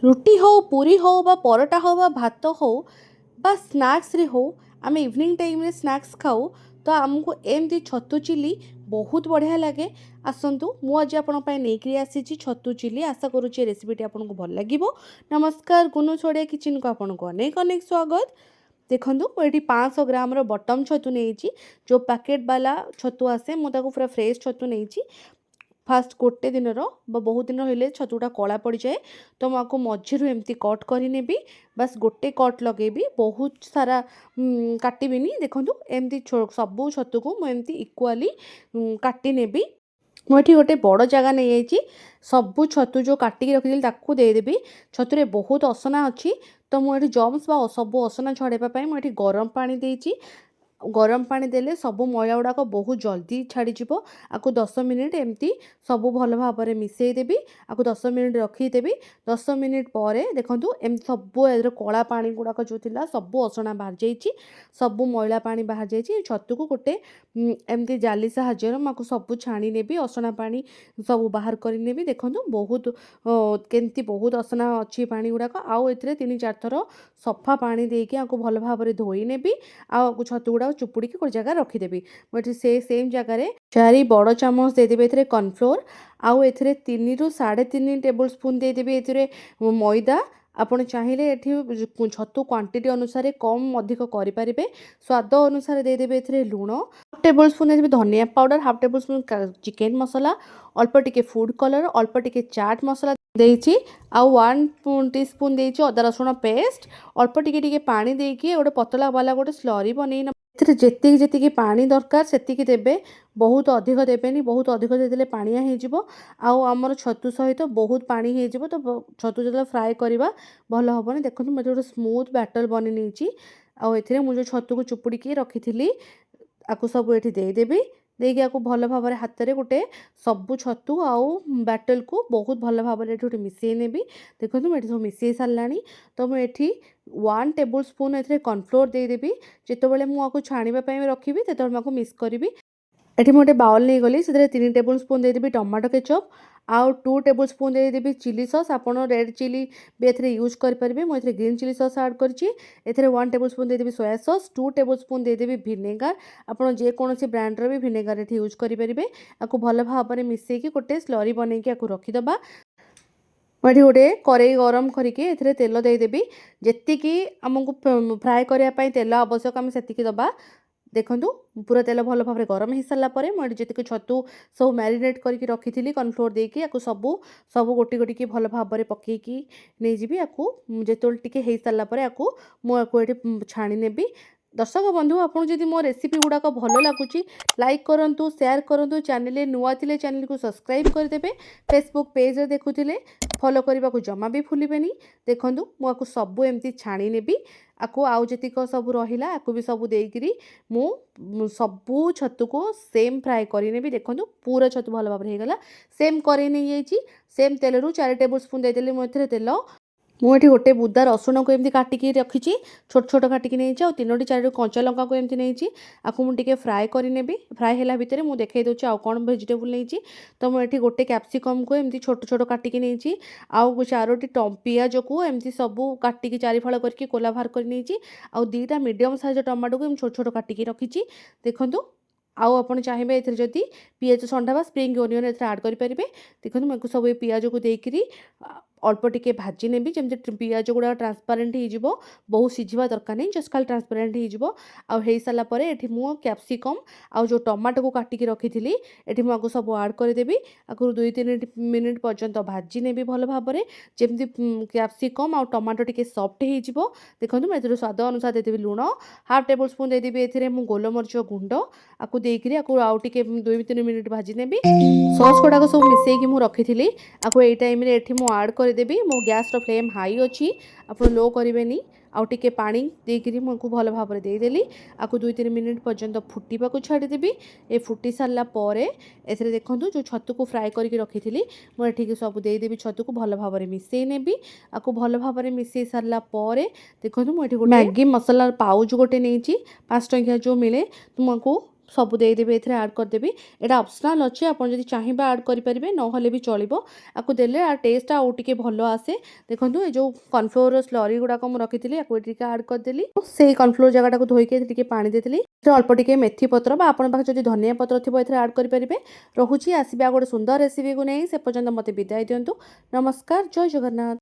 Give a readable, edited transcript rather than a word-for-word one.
ରୁଟି ହଉ ପୁରୀ ହଉ ବା ପରଟା ହଉ ବା ଭାତ ହଉ ବା ସ୍ନାକ୍ସରେ ହଉ ଆମେ ଇଭିନିଂ ଟାଇମ୍ରେ ସ୍ନାକ୍ସ ଖାଉ ତ ଆମକୁ ଏମିତି ଛତୁ ଚିଲି ବହୁତ ବଢ଼ିଆ ଲାଗେ। ଆସନ୍ତୁ ମୁଁ ଆଜି ଆପଣଙ୍କ ପାଇଁ ନେଇକରି ଆସିଛି ଛତୁ ଚିଲି। ଆଶା କରୁଛି ଏ ରେସିପିଟି ଆପଣଙ୍କୁ ଭଲ ଲାଗିବ। ନମସ୍କାର, ଗୁନୁ ଛଡ଼ିଆ କିଚେନକୁ ଆପଣଙ୍କୁ ଅନେକ ଅନେକ ସ୍ୱାଗତ। ଦେଖନ୍ତୁ ମୁଁ ଏଠି 500 ଗ୍ରାମର ବଟମ୍ ଛତୁ ନେଇଛି। ଯେଉଁ ପ୍ୟାକେଟ୍ ବାଲା ଛତୁ ଆସେ ମୁଁ ତାକୁ ପୁରା ଫ୍ରେଶ୍ ଛତୁ ନେଇଛି। ଫାଷ୍ଟ ଗୋଟେ ଦିନର ବା ବହୁତ ଦିନ ହେଲେ ଛତୁଟା କଳା ପଡ଼ିଯାଏ, ତ ମୁଁ ଆକୁ ମଝିରୁ ଏମିତି କଟ୍ କରିନେବି। ବାସ୍ ଗୋଟେ କଟ୍ ଲଗାଇବି, ବହୁତ ସାରା କାଟିବିନି। ଦେଖନ୍ତୁ ଏମିତି ସବୁ ଛତୁକୁ ମୁଁ ଏମିତି ଇକ୍ୱାଲି କାଟି ନେବି। ମୁଁ ଏଠି ଗୋଟେ ବଡ଼ ଜାଗା ନେଇଯାଇଛି। ସବୁ ଛତୁ ଯେଉଁ କାଟିକି ରଖିଥିଲି ତାକୁ ଦେଇଦେବି। ଛତୁରେ ବହୁତ ଅସନା ଅଛି, ତ ମୁଁ ଏଠି ଜମ୍ସ ବା ସବୁ ଅସନା ଛଡ଼ାଇବା ପାଇଁ ମୁଁ ଏଠି ଗରମ ପାଣି ଦେଇଛି। ଗରମ ପାଣି ଦେଲେ ସବୁ ମଇଳା ଗୁଡ଼ାକ ବହୁତ ଜଲ୍ଦି ଛାଡ଼ିଯିବ। ଆକୁ 10 ମିନିଟ୍ ଏମିତି ସବୁ ଭଲ ଭାବରେ ମିଶାଇ ଦେବି। ଆକୁ 10 ମିନିଟ୍ ରଖିଦେବି। 10 ମିନିଟ୍ ପରେ ଦେଖନ୍ତୁ ଏମିତି ସବୁ ଏଥିରେ କଳା ପାଣି ଗୁଡ଼ାକ ଯେଉଁ ଥିଲା ସବୁ ଅସନା ବାହାରିଯାଇଛି, ସବୁ ମଇଳା ପାଣି ବାହାରିଯାଇଛି। ଛତୁକୁ ଗୋଟେ ଏମିତି ଜାଲି ସାହାଯ୍ୟରେ ମୁଁ ଆକୁ ସବୁ ଛାଣି ନେବି, ଅସନା ପାଣି ସବୁ ବାହାର କରିନେବି। ଦେଖନ୍ତୁ ବହୁତ କେମିତି ବହୁତ ଅସନା ଅଛି ପାଣି ଗୁଡ଼ାକ। ଆଉ ଏଥିରେ 3-4 ଥର ସଫା ପାଣି ଦେଇକି ଆକୁ ଭଲ ଭାବରେ ଧୋଇ ନେବି। ଆଉ ଛତୁ ଗୁଡ଼ାକ ଚୁପୁଡ଼ିକି ଗୋଟେ ଜାଗାରେ ରଖିଦେବି। ମୁଁ ଏଠି ସେମ୍ ଜାଗାରେ 4 ବଡ଼ ଚାମଚ ଦେଇଦେବି ଏଥିରେ କର୍ଣ୍ଣଫ୍ଲୋର। ଆଉ ଏଥିରେ 3ରୁ 3.5 ଟେବୁଲ୍ ସ୍ପୁନ୍ ଦେଇଦେବି ଏଥିରେ ମଇଦା। ଆପଣ ଚାହିଁଲେ ଏଠି ଛତୁ କ୍ୱାଣ୍ଟିଟି ଅନୁସାରେ କମ୍ ଅଧିକ କରିପାରିବେ। ସ୍ୱାଦ ଅନୁସାରେ ଦେଇଦେବେ ଏଥିରେ ଲୁଣ। 1 ଟେବୁଲ୍ ସ୍ପୁନ୍ ଦେଇଦେବି ଧନିଆ ପାଉଡ଼ର, 1/2 ଟେବୁଲ୍ ସ୍ପୁନ୍ ଚିକେନ୍ ମସଲା, ଅଳ୍ପ ଟିକେ ଫୁଡ଼୍ କଲର୍, ଅଳ୍ପ ଟିକେ ଚାଟ୍ ମସଲା ଦେଇଛି। ଆଉ 1 ଟିସ୍ପୁନ୍ ଦେଇଛି ଅଦା ରସୁଣ ପେଷ୍ଟ। ଅଳ୍ପ ଟିକେ ଟିକେ ପାଣି ଦେଇକି ଗୋଟେ ପତଳା ବାଲା ଗୋଟେ ସ୍ଲରି ବନେଇ ନେବ। ଏଥିରେ ଯେତିକି ଯେତିକି ପାଣି ଦରକାର ସେତିକି ଦେବେ, ବହୁତ ଅଧିକ ଦେବେନି। ବହୁତ ଅଧିକ ଦେଇଦେଲେ ପାଣିଆ ହେଇଯିବ, ଆଉ ଆମର ଛତୁ ସହିତ ବହୁତ ପାଣି ହେଇଯିବ। ତ ଛତୁ ଯେତେବେଳେ ଫ୍ରାଏ କରିବା ଭଲ ହେବନି। ଦେଖନ୍ତୁ ମୁଁ ଏଠି ଗୋଟେ ସ୍ମୁଥ୍ ବ୍ୟାଟର୍ ବନେଇ ନେଇଛି। ଆଉ ଏଥିରେ ମୁଁ ଯେଉଁ ଛତୁକୁ ଚୁପୁଡ଼ିକି ରଖିଥିଲି ଆକୁ ସବୁ ଏଠି ଦେଇଦେବି। ଦେଇକି ଆକୁ ଭଲ ଭାବରେ ହାତରେ ଗୋଟେ ସବୁ ଛତୁ ଆଉ ବ୍ୟାଟର୍କୁ ବହୁତ ଭଲ ଭାବରେ ଏଠି ଗୋଟେ ମିଶାଇ ନେବି। ଦେଖନ୍ତୁ ମୁଁ ଏଠି ସବୁ ମିଶାଇ ସାରିଲାଣି। ତ ମୁଁ ଏଠି 1 ଟେବୁଲ୍ ସ୍ପୁନ୍ ଏଥିରେ କର୍ଣ୍ଣଫ୍ଲୋର ଦେଇଦେବି। ଯେତେବେଳେ ମୁଁ ଆକୁ ଛାଣିବା ପାଇଁ ରଖିବି ସେତେବେଳେ ମୁଁ ଆକୁ ମିକ୍ସ କରିବି। ଏଠି ମୁଁ ଗୋଟେ ବାଉଲ୍ ନେଇଗଲି, ସେଥିରେ 3 ଟେବୁଲ୍ ସ୍ପୁନ୍ ଦେଇଦେବି ଟମାଟୋ କେଚପ୍। ଆଉ 2 ଟେବୁଲ୍ ସ୍ପୁନ୍ ଦେଇଦେବି ଚିଲି ସସ୍। ଆପଣ ରେଡ୍ ଚିଲି ବି ଏଥିରେ ୟୁଜ୍ କରିପାରିବେ। ମୁଁ ଏଥିରେ ଗ୍ରୀନ୍ ଚିଲି ସସ୍ ଆଡ଼୍ କରିଛି। ଏଥିରେ 1 ଟେବୁଲ୍ ସ୍ପୁନ୍ ଦେଇଦେବି ସୋୟା ସସ୍, 2 ଟେବୁଲ୍ ସ୍ପୁନ୍ ଦେଇଦେବି ଭିନେଗାର। ଆପଣ ଯେକୌଣସି ବ୍ରାଣ୍ଡର ବି ଭିନେଗାର ଏଠି ୟୁଜ୍ କରିପାରିବେ। ଆକୁ ଭଲ ଭାବରେ ମିଶାଇକି ଗୋଟେ ସ୍ଲରି ବନେଇକି ଆକୁ ରଖିଦେବା। ମୁଁ ଏଠି ଗୋଟେ କରେଇ ଗରମ କରିକି ଏଥିରେ ତେଲ ଦେଇଦେବି। ଯେତିକି ଆମକୁ ଫ୍ରାଏ କରିବା ପାଇଁ ତେଲ ଆବଶ୍ୟକ ଆମେ ସେତିକି ଦେବା। ଦେଖନ୍ତୁ ପୁରା ତେଲ ଭଲ ଭାବରେ ଗରମ ହେଇସାରିଲା ପରେ ମୁଁ ଏଠି ଯେତିକି ଛତୁ ସବୁ ମ୍ୟାରିନେଟ୍ କରିକି ରଖିଥିଲି କର୍ଣ୍ଣଫ୍ଲୋର ଦେଇକି ଆକୁ ସବୁ ଗୋଟି ଗୋଟିକି ଭଲ ଭାବରେ ପକାଇକି ନେଇଯିବି। ଆକୁ ଯେତେବେଳେ ଟିକେ ହେଇସାରିଲା ପରେ ମୁଁ ଏଠି ଛାଣି ନେବି। ଦର୍ଶକ ବନ୍ଧୁ, ଆପଣଙ୍କୁ ଯଦି ମୋ ରେସିପି ଗୁଡ଼ାକ ଭଲ ଲାଗୁଛି ଲାଇକ୍ କରନ୍ତୁ, ସେୟାର କରନ୍ତୁ। ଚ୍ୟାନେଲରେ ନୂଆ ଥିଲେ ଚ୍ୟାନେଲକୁ ସବସ୍କ୍ରାଇବ୍ କରିଦେବେ। ଫେସବୁକ୍ ପେଜ୍ରେ ଦେଖୁଥିଲେ ଫଲୋ କରିବାକୁ ଜମା ବି ଭୁଲିବେନି। ଦେଖନ୍ତୁ ମୁଁ ଆକୁ ସବୁ ଏମିତି ଛାଣି ନେବି। ଆକୁ ଆଉ ଯେତିକ ସବୁ ରହିଲା ଆକୁ ବି ସବୁ ଦେଇକିରି ମୁଁ ସବୁ ଛତୁକୁ ସେମ୍ ଫ୍ରାଏ କରିନେବି। ଦେଖନ୍ତୁ ପୁରା ଛତୁ ଭଲ ଭାବରେ ହେଇଗଲା। ସେମ୍ କରେଇ ନେଇଯାଇଛି। ସେମ୍ ତେଲରୁ 4 ଟେବୁଲ୍ ସ୍ପୁନ୍ ଦେଇଦେଲି ମୁଁ ଏଥିରେ ତେଲ। ମୁଁ ଏଠି ଗୋଟେ ବୁଦା ରସୁଣକୁ ଏମିତି କାଟିକି ରଖିଛି, ଛୋଟ ଛୋଟ କାଟିକି ନେଇଛି। ଆଉ 3-4 କଞ୍ଚା ଲଙ୍କାକୁ ଏମିତି ନେଇଛି। ଆକୁ ମୁଁ ଟିକେ ଫ୍ରାଏ କରିନେବି। ଫ୍ରାଏ ହେଲା ଭିତରେ ମୁଁ ଦେଖାଇ ଦେଉଛି ଆଉ କ'ଣ ଭେଜିଟେବୁଲ୍ ନେଇଛି। ତ ମୁଁ ଏଠି ଗୋଟେ କ୍ୟାପ୍ସିକମ୍କୁ ଏମିତି ଛୋଟ ଛୋଟ କାଟିକି ନେଇଛି। ଆଉ 4ଟି ପିଆଜକୁ ଏମିତି ସବୁ କାଟିକି 4 ଫାଳ କରିକି କୋଲା ବାହାର କରି ନେଇଛି। ଆଉ 2ଟା ମିଡ଼ିୟମ୍ ସାଇଜ୍ର ଟମାଟୋକୁ ଏମିତି ଛୋଟ ଛୋଟ କାଟିକି ରଖିଛି। ଦେଖନ୍ତୁ ଆଉ ଆପଣ ଚାହିଁବେ ଏଥିରେ ଯଦି ପିଆଜ ଷଣ୍ଢା ବା ସ୍ପ୍ରିଙ୍ଗ ଓନିଅନ୍ ଏଥିରେ ଆଡ଼୍ କରିପାରିବେ। ଦେଖନ୍ତୁ ମୁଁ ସବୁ ଏ ପିଆଜକୁ ଦେଇକିରି ଅଳ୍ପ ଟିକେ ଭାଜି ନେବି, ଯେମିତି ପିଆଜ ଗୁଡ଼ାକ ଟ୍ରାନ୍ସପାରେଣ୍ଟ ହେଇଯିବ। ବହୁତ ସିଝିବା ଦରକାର ନାହିଁ, ଜଷ୍ଟ ଖାଲି ଟ୍ରାନ୍ସପାରେଣ୍ଟ ହେଇଯିବ। ଆଉ ହେଇସାରିଲା ପରେ ଏଠି ମୁଁ କ୍ୟାପ୍ସିକମ୍ ଆଉ ଯେଉଁ ଟମାଟୋକୁ କାଟିକି ରଖିଥିଲି ଏଠି ମୁଁ ଆକୁ ସବୁ ଆଡ଼୍ କରିଦେବି। ଆକୁ 2-3 ମିନିଟ୍ ପର୍ଯ୍ୟନ୍ତ ଭାଜି ନେବି ଭଲ ଭାବରେ, ଯେମିତି କ୍ୟାପ୍ସିକମ୍ ଆଉ ଟମାଟୋ ଟିକେ ସଫ୍ଟ ହେଇଯିବ। ଦେଖନ୍ତୁ ମୁଁ ଏଥିରେ ସ୍ୱାଦ ଅନୁସାରେ ଦେଇଦେବି ଲୁଣ। 1/2 ଟେବୁଲ୍ ସ୍ପୁନ୍ ଦେଇଦେବି ଏଥିରେ ମୁଁ ଗୋଲମରିଚ ଗୁଣ୍ଡ। ଆକୁ ଦେଇକିରି ଆଉ ଟିକେ 2-3 ମିନିଟ୍ ଭାଜି ନେବି। ସସ୍ ଗୁଡ଼ାକ ସବୁ ମିଶାଇକି ମୁଁ ରଖିଥିଲି ଆକୁ ଏଇ ଟାଇମ୍ରେ ଏଠି ମୁଁ ଆଡ଼୍ କରିଦେବି। ମୋ ଗ୍ୟାସ୍ର ଫ୍ଲେମ୍ ହାଇ ଅଛି, ଆପଣ ଲୋ କରିବେନି। ଆଉ ଟିକେ ପାଣି ଦେଇକିରି ମୁଁ ଆକୁ ଭଲ ଭାବରେ ଦେଇଦେଲି। ଆକୁ 2-3 ମିନିଟ୍ ପର୍ଯ୍ୟନ୍ତ ଫୁଟିବାକୁ ଛାଡ଼ିଦେବି। ଏ ଫୁଟି ସାରିଲା ପରେ ଏଥିରେ ଦେଖନ୍ତୁ ଯେଉଁ ଛତୁକୁ ଫ୍ରାଏ କରିକି ରଖିଥିଲି ମୁଁ ଏଠିକି ସବୁ ଦେଇଦେବି। ଛତୁକୁ ଭଲ ଭାବରେ ମିଶାଇ ନେବି। ଆକୁ ଭଲ ଭାବରେ ମିଶାଇ ସାରିଲା ପରେ ଦେଖନ୍ତୁ ମୁଁ ଏଠି ଗୋଟେ ମ୍ୟାଗି ମସଲା ପାଉଚ୍ ଗୋଟେ ନେଇଛି, 5 ଟଙ୍କିଆ ଯେଉଁ ମିଳେ। ମୁଁ ଆକୁ ସବୁ ଦେଇଦେବି ଏଥିରେ ଆଡ଼୍ କରିଦେବି। ଏଇଟା ଅପସନାଲ୍ ଅଛି, ଆପଣ ଯଦି ଚାହିଁବେ ଆଡ଼୍ କରିପାରିବେ, ନହେଲେ ବି ଚଳିବ। ଆକୁ ଦେଲେ ଟେଷ୍ଟଟା ଆଉ ଟିକେ ଭଲ ଆସେ। ଦେଖନ୍ତୁ ଏ ଯେଉଁ କର୍ଣ୍ଣଫ୍ଲୋରର ସ୍ଲରି ଗୁଡ଼ାକ ମୁଁ ରଖିଥିଲି ଆକୁ ଟିକେ ଆଡ଼୍ କରିଦେଲି। ସେଇ କର୍ଣ୍ଣଫ୍ଲୋର ଜାଗାଟାକୁ ଧୋଇକି ଏଥିରେ ଟିକେ ପାଣି ଦେଇଥିଲି। ଏଥିରେ ଅଳ୍ପ ଟିକେ ମେଥି ପତ୍ର ବା ଆପଣଙ୍କ ପାଖରେ ଯଦି ଧନିଆ ପତ୍ର ଥିବ ଏଥିରେ ଆଡ଼୍ କରିପାରିବେ। ରହୁଛି, ଆସିବେ ଆଉ ଗୋଟେ ସୁନ୍ଦର ରେସିପିକୁ ନେଇ। ସେ ପର୍ଯ୍ୟନ୍ତ ମୋତେ ବିଦାୟ ଦିଅନ୍ତୁ। ନମସ୍କାର, ଜୟ ଜଗନ୍ନାଥ।